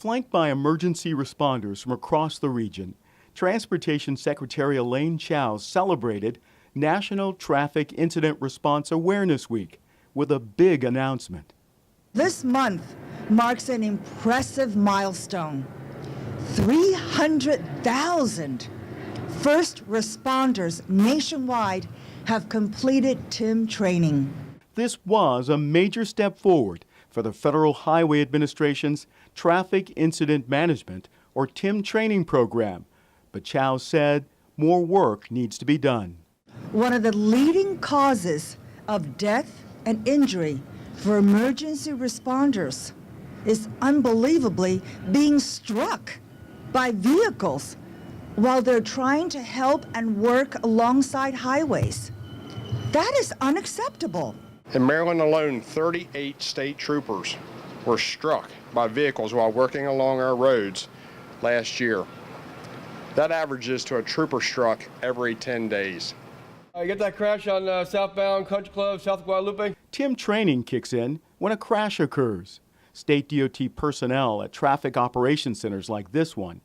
Flanked by emergency responders from across the region, Transportation Secretary Elaine Chao celebrated National Traffic Incident Response Awareness Week with a big announcement. This month marks an impressive milestone. 300,000 first responders nationwide have completed TIM training. This was a major step forward for the Federal Highway Administration's Traffic Incident Management, or TIM training program. But Chao said more work needs to be done. One of the leading causes of death and injury for emergency responders is unbelievably being struck by vehicles while they're trying to help and work alongside highways. That is unacceptable. In Maryland alone, 38 state troopers were struck by vehicles while working along our roads last year. That averages to a trooper struck every 10 days. You get that crash on southbound Country Club, South Guadalupe? TIM training kicks in when a crash occurs. State DOT personnel at traffic operations centers like this one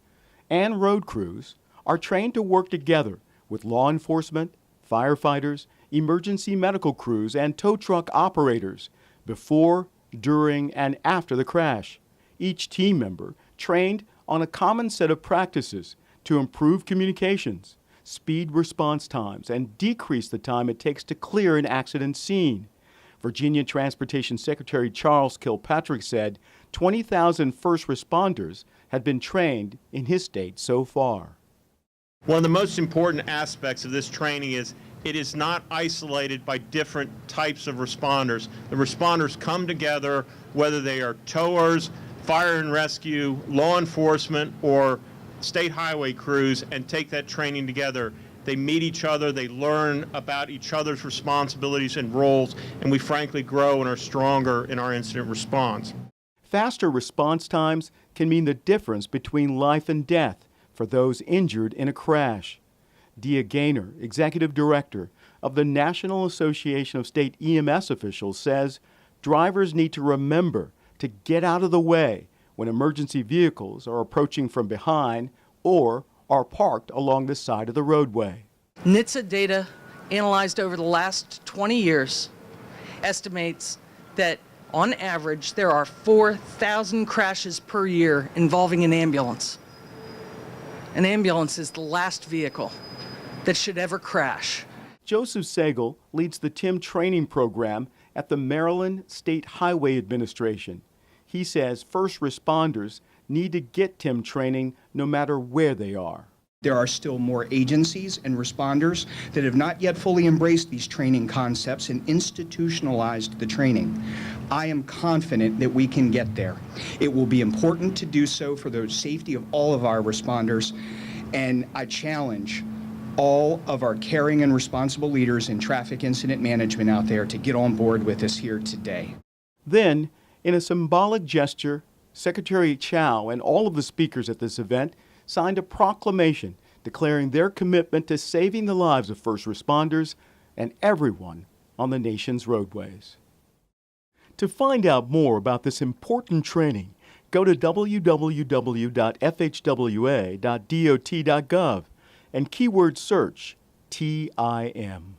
and road crews are trained to work together with law enforcement, firefighters, emergency medical crews, and tow truck operators before, during, and after the crash. Each team member trained on a common set of practices to improve communications, speed response times, and decrease the time it takes to clear an accident scene. Virginia Transportation Secretary Charles Kilpatrick said 20,000 first responders had been trained in his state so far. One of the most important aspects of this training is it is not isolated by different types of responders. The responders come together, whether they are towers, fire and rescue, law enforcement, or state highway crews, and take that training together. They meet each other, they learn about each other's responsibilities and roles, and we frankly grow and are stronger in our incident response. Faster response times can mean the difference between life and death for those injured in a crash. Dia Gaynor, Executive Director of the National Association of State EMS Officials, says drivers need to remember to get out of the way when emergency vehicles are approaching from behind or are parked along the side of the roadway. NHTSA data analyzed over the last 20 years estimates that on average there are 4,000 crashes per year involving an ambulance. An ambulance is the last vehicle that should ever crash. Joseph Sagal leads the TIM training program at the Maryland State Highway Administration. He says first responders need to get TIM training no matter where they are. There are still more agencies and responders that have not yet fully embraced these training concepts and institutionalized the training. I am confident that we can get there. It will be important to do so for the safety of all of our responders, and I challenge all of our caring and responsible leaders in traffic incident management out there to get on board with us here today. Then, in a symbolic gesture, Secretary Chao and all of the speakers at this event signed a proclamation declaring their commitment to saving the lives of first responders and everyone on the nation's roadways. To find out more about this important training, go to www.fhwa.dot.gov and keyword search TIM.